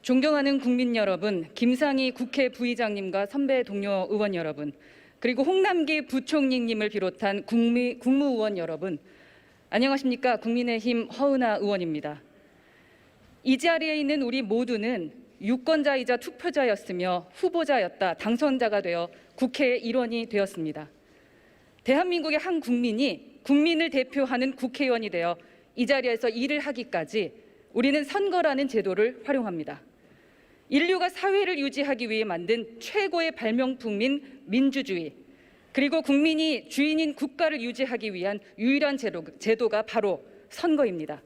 존경하는 국민 여러분, 김상희 국회 부의장님과 선배 동료 의원 여러분, 그리고 홍남기 부총리님을 비롯한 국무의원 여러분, 안녕하십니까? 국민의힘 허은하 의원입니다. 이 자리에 있는 우리 모두는 유권자이자 투표자였으며 후보자였다, 당선자가 되어 국회의 일원이 되었습니다. 대한민국의 한 국민이 국민을 대표하는 국회의원이 되어 이 자리에서 일을 하기까지 우리는 선거라는 제도를 활용합니다. 인류가 사회를 유지하기 위해 만든 최고의 발명품인 민주주의, 그리고 국민이 주인인 국가를 유지하기 위한 유일한 제도가 바로 선거입니다.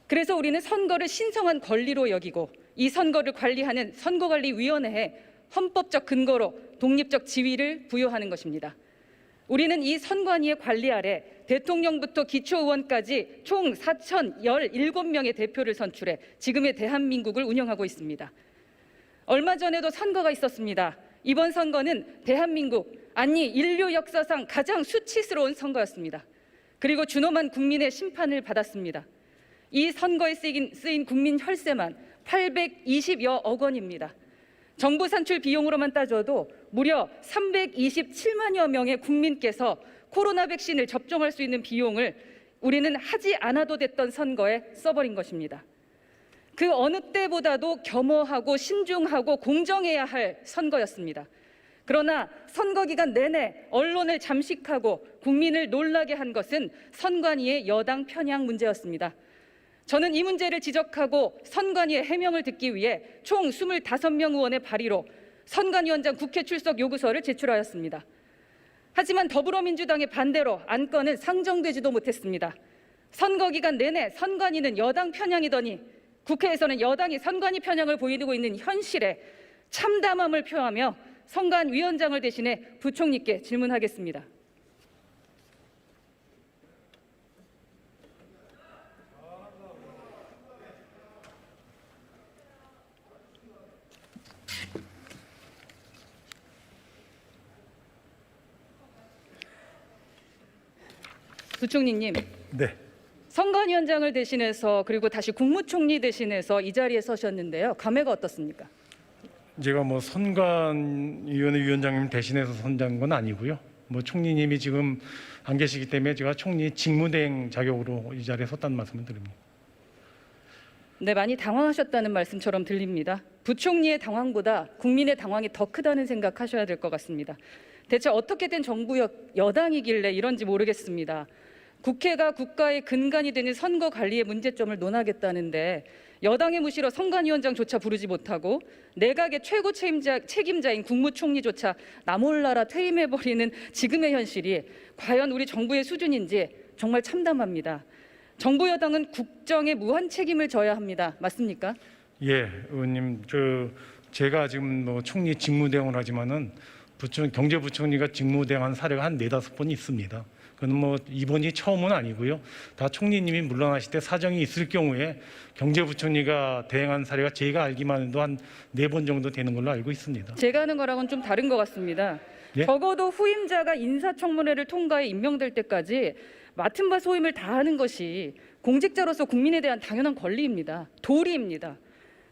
그래서 우리는 선거를 신성한 권리로 여기고 이 선거를 관리하는 선거관리위원회에 헌법적 근거로 독립적 지위를 부여하는 것입니다. 우리는 이 선관위의 관리 아래 대통령부터 기초의원까지 총 4,017명의 대표를 선출해 지금의 대한민국을 운영하고 있습니다. 얼마 전에도 선거가 있었습니다. 이번 선거는 대한민국, 아니 인류 역사상 가장 수치스러운 선거였습니다. 그리고 준엄한 국민의 심판을 받았습니다. 이 선거에 쓰인 국민 혈세만 820여억 원입니다. 정부 산출 비용으로만 따져도 무려 327만여 명의 국민께서 코로나 백신을 접종할 수 있는 비용을 우리는 하지 않아도 됐던 선거에 써버린 것입니다. 그 어느 때보다도 겸허하고 신중하고 공정해야 할 선거였습니다. 그러나 선거 기간 내내 언론을 잠식하고 국민을 놀라게 한 것은 선관위의 여당 편향 문제였습니다. 저는 이 문제를 지적하고 선관위의 해명을 듣기 위해 총 25명 의원의 발의로 선관위원장 국회 출석 요구서를 제출하였습니다. 하지만 더불어민주당의 반대로 안건은 상정되지도 못했습니다. 선거 기간 내내 선관위는 여당 편향이더니 국회에서는 여당이 선관위 편향을 보이고 있는 현실에 참담함을 표하며 선관위원장을 대신해 부총리께 질문하겠습니다. 부총리님, 네. 선관위원장을 대신해서 그리고 다시 국무총리 대신해서 이 자리에 서셨는데요. 감회가 어떻습니까? 제가 뭐 선관위원회 위원장님 대신해서 선정한 건 아니고요. 뭐 총리님이 지금 안 계시기 때문에 제가 총리 직무대행 자격으로 이 자리에 섰다는 말씀을 드립니다. 네, 많이 당황하셨다는 말씀처럼 들립니다. 부총리의 당황보다 국민의 당황이 더 크다는 생각하셔야 될 것 같습니다. 대체 어떻게 된 정부 여당이길래 이런지 모르겠습니다. 국회가 국가의 근간이 되는 선거 관리의 문제점을 논하겠다는데 여당의 무시로 선관위원장조차 부르지 못하고 내각의 최고 책임자인 국무총리조차 나몰라라 퇴임해버리는 지금의 현실이 과연 우리 정부의 수준인지 정말 참담합니다. 정부 여당은 국정에 무한 책임을 져야 합니다. 맞습니까? 예, 의원님, 제가 지금 뭐 총리 직무대행을 하지만은 경제부총리가 직무대행한 사례가 한 4-5번 있습니다. 그건 뭐 이번이 처음은 아니고요. 다 총리님이 물러나실 때 사정이 있을 경우에 경제부총리가 대행한 사례가 제가 알기만 해도 한 4번 정도 되는 걸로 알고 있습니다. 제가 하는 거랑은 좀 다른 것 같습니다. 예? 적어도 후임자가 인사청문회를 통과해 임명될 때까지 맡은 바 소임을 다하는 것이 공직자로서 국민에 대한 당연한 권리입니다. 도리입니다.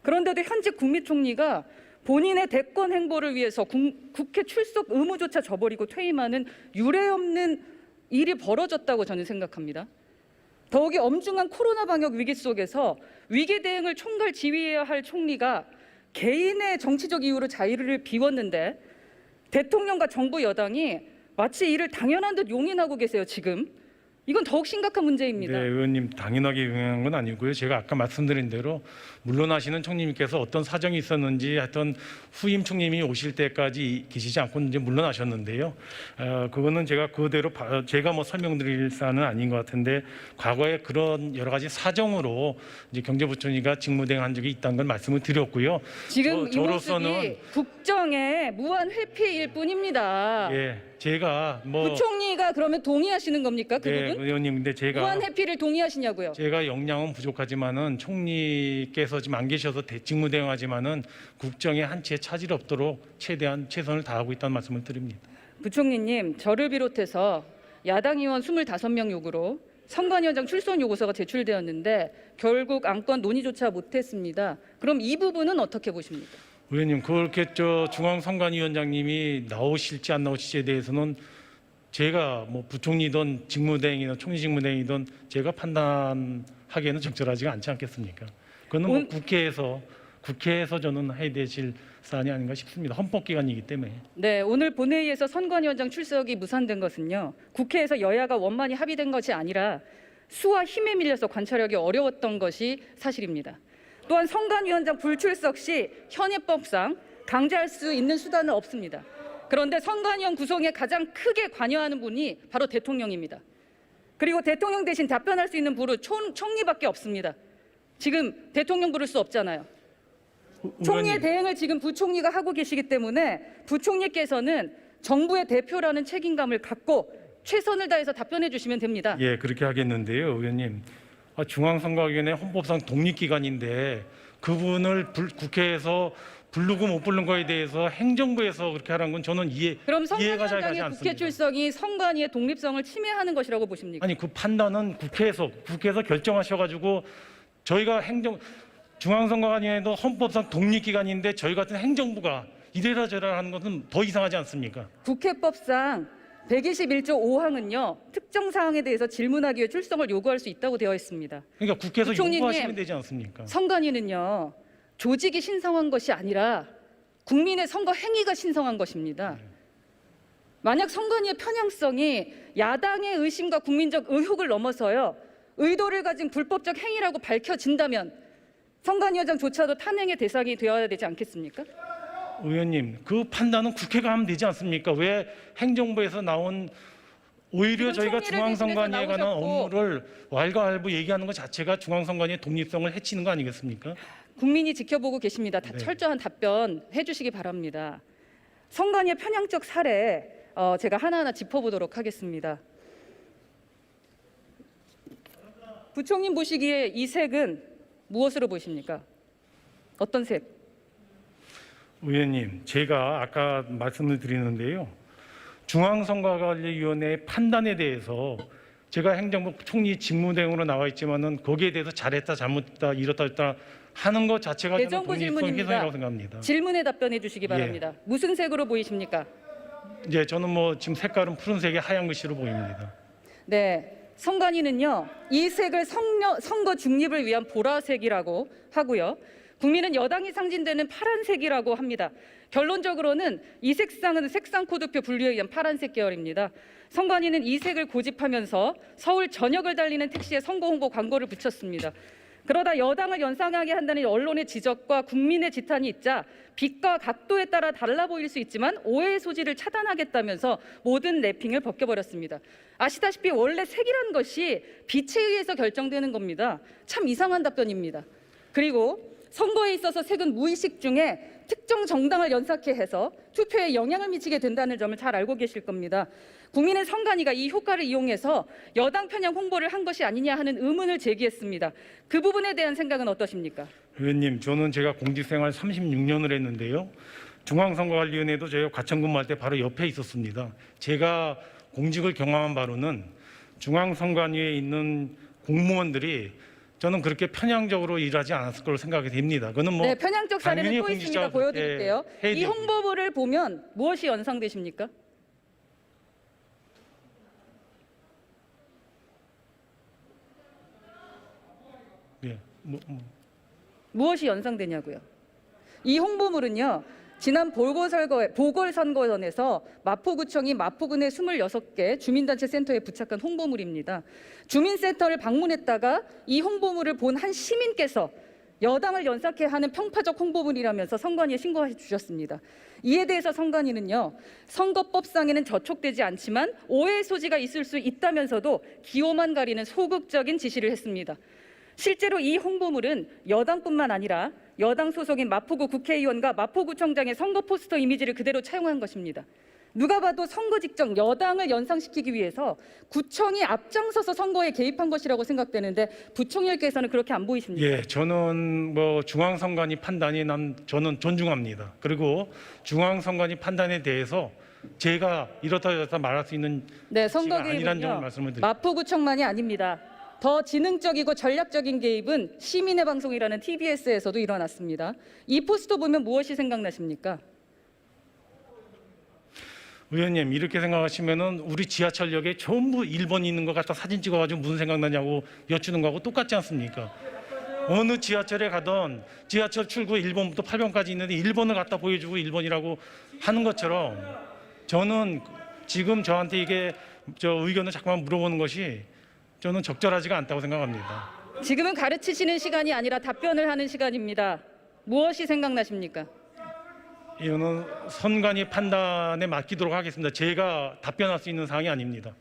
그런데도 현직 국무총리가 본인의 대권 행보를 위해서 국회 출석 의무조차 저버리고 퇴임하는 유례없는 일이 벌어졌다고 저는 생각합니다. 더욱이 엄중한 코로나 방역 위기 속에서 위기 대응을 총괄 지휘해야 할 총리가 개인의 정치적 이유로 자리를 비웠는데 대통령과 정부 여당이 마치 이를 당연한 듯 용인하고 계세요, 지금. 이건 더욱 심각한 문제입니다. 네, 의원님, 당연하게 용인한 건 아니고요. 제가 아까 말씀드린 대로 물러나시는 총리님께서 어떤 사정이 있었는지 하여튼 후임 총리님이 오실 때까지 계시지 않고 이제 물러나셨는데요. 그거는 제가 그대로 제가 뭐 설명드릴 사안은 아닌 것 같은데 과거에 그런 여러 가지 사정으로 이제 경제부총리가 직무대행한 적이 있다는 걸 말씀을 드렸고요. 지금 이 모습이 국정의 무한 회피일 뿐입니다. 예, 제가 뭐 부총리가 그러면 동의하시는 겁니까? 그 네, 부분? 의원님, 근데 제가 무한 회피를 동의하시냐고요? 제가 역량은 부족하지만은 총리께서 지금 안 계셔서 직무대행하지만은 국정에 한치의 차질 없도록 최대한 최선을 다하고 있다는 말씀을 드립니다. 부총리님, 저를 비롯해서 야당 의원 25명 요구로 선관위원장 출석 요구서가 제출되었는데 결국 안건 논의조차 못했습니다. 그럼 이 부분은 어떻게 보십니까? 의원님, 그렇게 중앙선관위원장님이 나오실지 안 나오실지에 대해서는 제가 뭐 부총리든 직무대행이든 총리직무대행이든 제가 판단하기에는 적절하지가 않지 않겠습니까? 그거는 뭐 국회에서 저는 해야 되실 사안이 아닌가 싶습니다. 헌법기관이기 때문에. 네, 오늘 본회의에서 선관위원장 출석이 무산된 것은요, 국회에서 여야가 원만히 합의된 것이 아니라 수와 힘에 밀려서 관찰하기 어려웠던 것이 사실입니다. 또한 선관위원장 불출석 시 현행법상 강제할 수 있는 수단은 없습니다. 그런데 선관위원 구성에 가장 크게 관여하는 분이 바로 대통령입니다. 그리고 대통령 대신 답변할 수 있는 부는 총리밖에 없습니다. 지금 대통령 부를 수 없잖아요. 총리의 대행을 지금 부총리가 하고 계시기 때문에 부총리께서는 정부의 대표라는 책임감을 갖고 최선을 다해서 답변해 주시면 됩니다. 예, 그렇게 하겠는데요, 의원님. 중앙선거위원회 헌법상 독립기관인데 그분을 국회에서 부르고 못 부른 거에 대해서 행정부에서 그렇게 하라는 건 저는 그럼 이해가 잘 가지 선관위원장의 않습니다. 국회 출석이 선관위의 독립성을 침해하는 것이라고 보십니까? 아니, 그 판단은 국회에서 결정하셔가지고 저희가 중앙선거관위원회도 헌법상 독립기관인데 저희 같은 행정부가 이래라 저래라 하는 것은 더 이상하지 않습니까? 국회법상 121조 5항은요, 특정 사항에 대해서 질문하기 위해 출석을 요구할 수 있다고 되어 있습니다. 그러니까 국회에서 부총리님, 요구하시면 되지 않습니까? 선관위는요, 조직이 신성한 것이 아니라 국민의 선거 행위가 신성한 것입니다. 만약 선관위의 편향성이 야당의 의심과 국민적 의혹을 넘어서요, 의도를 가진 불법적 행위라고 밝혀진다면 선관위원장조차도 탄핵의 대상이 되어야 되지 않겠습니까? 의원님, 그 판단은 국회가 하면 되지 않습니까? 왜 행정부에서 나온 오히려 저희가 중앙선관위에 관한 업무를 왈가왈부 얘기하는 것 자체가 중앙선관위의 독립성을 해치는 거 아니겠습니까? 국민이 지켜보고 계십니다. 네. 철저한 답변 해주시기 바랍니다. 선관위의 편향적 사례 제가 하나하나 짚어보도록 하겠습니다. 부총님 보시기에 이 색은 무엇으로 보십니까? 어떤 색? 의원님, 제가 아까 말씀을 드리는데요. 중앙선거관리위원회의 판단에 대해서 제가 행정부 총리 직무대행으로 나와 있지만은 거기에 대해서 잘했다, 잘못했다, 이렇다 저렇다 하는 것 자체가 저는 대정부 독립성 질문입니다. 훼손이라고 생각합니다. 질문에 답변해 주시기 바랍니다. 무슨 색으로 보이십니까? 이제 저는 뭐 지금 색깔은 푸른색에 하얀 글씨로 보입니다. 네, 선관위는요, 이 색을 선거 중립을 위한 보라색이라고 하고요, 국민은 여당이 상징되는 파란색이라고 합니다. 결론적으로는 이 색상은 색상 코드표 분류에 의한 파란색 계열입니다. 선관위는 이 색을 고집하면서 서울 전역을 달리는 택시에 선거 홍보 광고를 붙였습니다. 그러다 여당을 연상하게 한다는 언론의 지적과 국민의 지탄이 있자 빛과 각도에 따라 달라 보일 수 있지만 오해의 소지를 차단하겠다면서 모든 랩핑을 벗겨버렸습니다. 아시다시피 원래 색이란 것이 빛에 의해서 결정되는 겁니다. 참 이상한 답변입니다. 그리고 선거에 있어서 색은 무의식 중에 특정 정당을 연상케 해서 투표에 영향을 미치게 된다는 점을 잘 알고 계실 겁니다. 국민의 선관위가 이 효과를 이용해서 여당 편향 홍보를 한 것이 아니냐 하는 의문을 제기했습니다. 그 부분에 대한 생각은 어떠십니까? 의원님, 저는 제가 공직생활 36년을 했는데요. 중앙선거관리위원회도 제가 과천근무할 때 바로 옆에 있었습니다. 제가 공직을 경험한 바로는 중앙선관위에 있는 공무원들이 저는 그렇게 편향적으로 일하지 않았을 거로 생각이 됩니다. 그거는 뭐 네, 편향적 사례는 또 있습니다. 보여드릴게요. 이 되죠. 홍보부를 보면 무엇이 연상되십니까? 예, 무엇이 연상되냐고요? 이 홍보물은요, 지난 보궐선거전에서 마포구청이 마포군의 26개 주민단체 센터에 부착한 홍보물입니다. 주민센터를 방문했다가 이 홍보물을 본 한 시민께서 여당을 연상케 하는 편파적 홍보물이라면서 선관위에 신고해 주셨습니다. 이에 대해서 선관위는요, 선거법상에는 저촉되지 않지만 오해의 소지가 있을 수 있다면서도 기호만 가리는 소극적인 지시를 했습니다. 실제로 이 홍보물은 여당뿐만 아니라 여당 소속인 마포구 국회의원과 마포구청장의 선거 포스터 이미지를 그대로 차용한 것입니다. 누가 봐도 선거 직전 여당을 연상시키기 위해서 구청이 앞장서서 선거에 개입한 것이라고 생각되는데 부총리께서는 그렇게 안 보이십니까? 예, 저는 뭐 중앙선관위 판단이 저는 존중합니다. 그리고 중앙선관위 판단에 대해서 제가 이렇다 저렇다 말할 수 있는 네, 위치가 선거 아니라는 점을 개입은요. 말씀을 드립니다. 마포구청만이 아닙니다. 더 지능적이고 전략적인 개입은 시민의 방송이라는 TBS에서도 일어났습니다. 이 포스터 보면 무엇이 생각나십니까? 의원님 이렇게 생각하시면은 우리 지하철역에 전부 1번 있는 것 갖다 사진 찍어가지고 무슨 생각나냐고 여쭈는 거하고 똑같지 않습니까? 어느 지하철에 가던 지하철 출구 1번부터 8번까지 있는데 1번을 갖다 보여주고 1번이라고 하는 것처럼 저는 지금 저한테 이게 의견을 자꾸만 물어보는 것이 저는 적절하지가 않다고 생각합니다. 지금은 가르치시는 시간이 아니라 답변을 하는 시간입니다. 무엇이 생각나십니까? 이거는 선관위 판단에 맡기도록 하겠습니다. 제가 답변할 수 있는 사항이 아닙니다.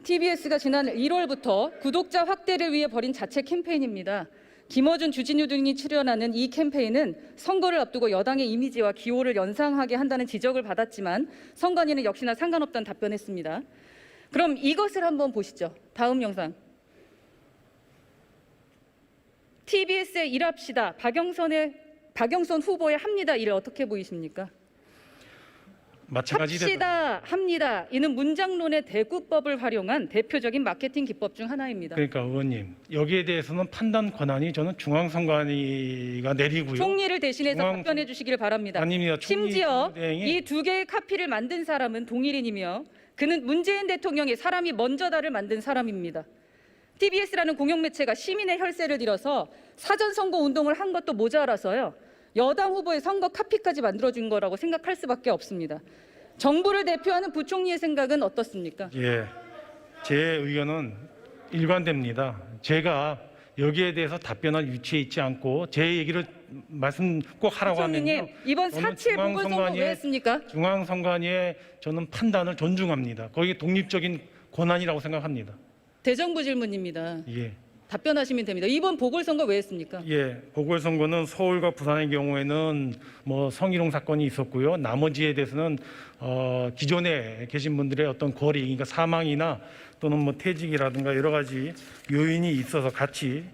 TBS가 지난 1월부터 구독자 확대를 위해 벌인 자체 캠페인입니다. 김어준, 주진우 등이 출연하는 이 캠페인은 선거를 앞두고 여당의 이미지와 기호를 연상하게 한다는 지적을 받았지만 선관위는 역시나 상관없다는 답변했습니다. 그럼 이것을 한번 보시죠. 다음 영상. TBS에 일합시다. 박영선 후보의 합니다. 이를 어떻게 보이십니까? 마찬가지 합시다, 합니다. 이는 문장론의 대구법을 활용한 대표적인 마케팅 기법 중 하나입니다. 그러니까 의원님 여기에 대해서는 판단 권한이 저는 중앙선관위가 내리고요. 총리를 대신해서 중앙- 답변해 주시기를 바랍니다. 아닙니다. 총리 심지어 대행이 이 두 개의 카피를 만든 사람은 동일인이며 그는 문재인 대통령이 사람이 먼저다를 만든 사람입니다. TBS라는 공영매체가 시민의 혈세를 들여서 사전선거 운동을 한 것도 모자라서요. 여당 후보의 선거 카피까지 만들어준 거라고 생각할 수밖에 없습니다. 정부를 대표하는 부총리의 생각은 어떻습니까? 예, 제 의견은 일관됩니다. 제가 여기에 대해서 답변할 위치에 있지 않고 제 얘기를 말씀 꼭 하라고 부총리님, 하면요. 이번 저는 4.7 보궐선거 왜 했습니까? 중앙선관위의 저는 판단을 존중합니다. 거기 독립적인 권한이라고 생각합니다. 대정부 질문입니다. 예. 답변하시면 됩니다. 이번 보궐선거 왜 했습니까? 예, 보궐선거는 서울과 부산의 경우에는 뭐 성희롱 사건이 있었고요. 나머지에 대해서는 기존에 계신 분들의 어떤 거리, 그러니까 사망이나 또는 뭐 퇴직이라든가 여러 가지 요인이 있어서 같이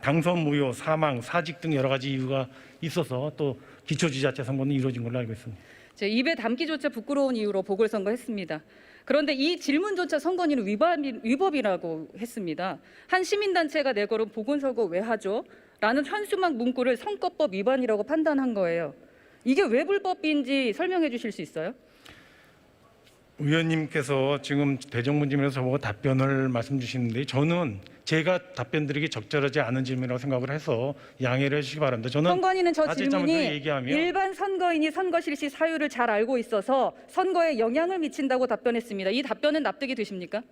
당선 무효, 사망, 사직 등 여러 가지 이유가 있어서 또 기초지자체 선거는 이루어진 걸로 알고 있습니다. 제 입에 담기조차 부끄러운 이유로 보궐선거 했습니다. 그런데 이 질문조차 선관위는 위법이라고 했습니다. 한 시민단체가 내걸은 보궐선거 왜 하죠? 라는 현수막 문구를 선거법 위반이라고 판단한 거예요. 이게 왜 불법인지 설명해 주실 수 있어요? 의원님께서 지금 대정부 질문에서 저보고 답변을 말씀 주시는데 저는 제가 답변 드리기 적절하지 않은 질문이라고 생각을 해서 양해를 해주시기 바랍니다. 저는 선관위는 저 자칫 질문이 얘기하면 일반 선거인이 선거 실시 사유를 잘 알고 있어서 선거에 영향을 미친다고 답변했습니다. 이 답변은 납득이 되십니까?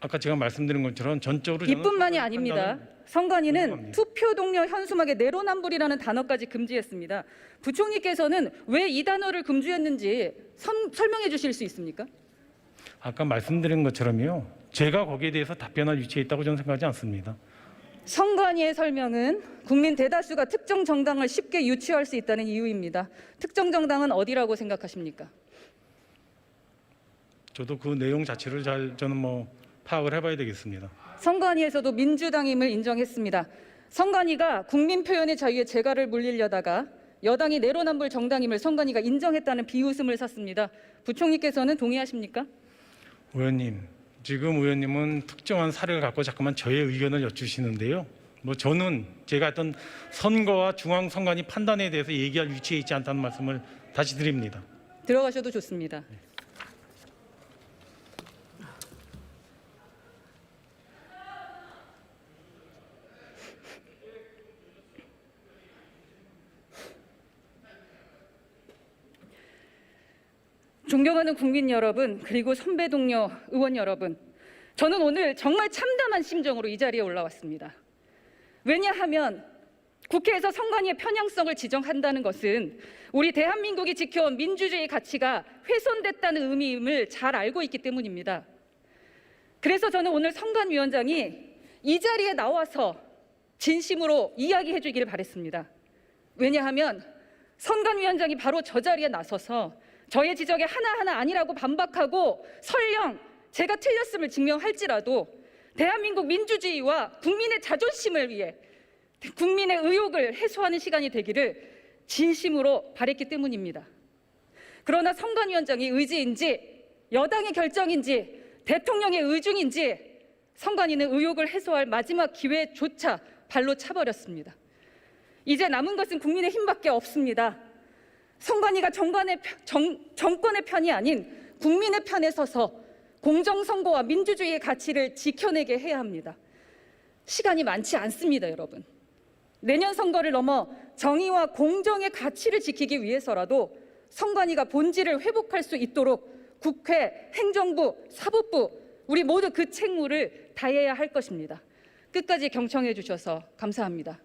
아까 제가 말씀드린 것처럼 전적으로 저는 이뿐만이 선거의 아닙니다. 판단을 선관위는 존중합니다. 투표 동료 현수막에 내로남불이라는 단어까지 금지했습니다. 부총리께서는 왜 이 단어를 금지했는지 설명해 주실 수 있습니까? 아까 말씀드린 것처럼요. 제가 거기에 대해서 답변할 위치에 있다고 저는 생각하지 않습니다. 선관위의 설명은 국민 대다수가 특정 정당을 쉽게 유추할 수 있다는 이유입니다. 특정 정당은 어디라고 생각하십니까? 저도 그 내용 자체를 저는 뭐 파악을 해봐야 되겠습니다. 선관위에서도 민주당임을 인정했습니다. 선관위가 국민 표현의 자유에 재갈을 물리려다가 여당이 내로남불 정당임을 선관위가 인정했다는 비웃음을 샀습니다. 부총리께서는 동의하십니까? 의원님, 지금 의원님은 특정한 사례를 갖고 자꾸만 저의 의견을 여쭈시는데요. 뭐 저는 제가 했던 선거와 중앙선관위 판단에 대해서 얘기할 위치에 있지 않다는 말씀을 다시 드립니다. 들어가셔도 좋습니다. 존경하는 국민 여러분, 그리고 선배 동료 의원 여러분, 저는 오늘 정말 참담한 심정으로 이 자리에 올라왔습니다. 왜냐하면 국회에서 선관위의 편향성을 지적한다는 것은 우리 대한민국이 지켜온 민주주의 가치가 훼손됐다는 의미임을 잘 알고 있기 때문입니다. 그래서 저는 오늘 선관위원장이 이 자리에 나와서 진심으로 이야기해 주기를 바랬습니다. 왜냐하면 선관위원장이 바로 저 자리에 나서서 저의 지적에 하나하나 아니라고 반박하고 설령 제가 틀렸음을 증명할지라도 대한민국 민주주의와 국민의 자존심을 위해 국민의 의혹을 해소하는 시간이 되기를 진심으로 바랬기 때문입니다. 그러나 선관위원장의 의지인지 여당의 결정인지 대통령의 의중인지 선관위는 의혹을 해소할 마지막 기회조차 발로 차버렸습니다. 이제 남은 것은 국민의힘밖에 없습니다. 선관위가 정권의 편이 아닌 국민의 편에 서서 공정선거와 민주주의의 가치를 지켜내게 해야 합니다. 시간이 많지 않습니다, 여러분. 내년 선거를 넘어 정의와 공정의 가치를 지키기 위해서라도 선관위가 본질을 회복할 수 있도록 국회, 행정부, 사법부 우리 모두 그 책무를 다해야 할 것입니다. 끝까지 경청해 주셔서 감사합니다.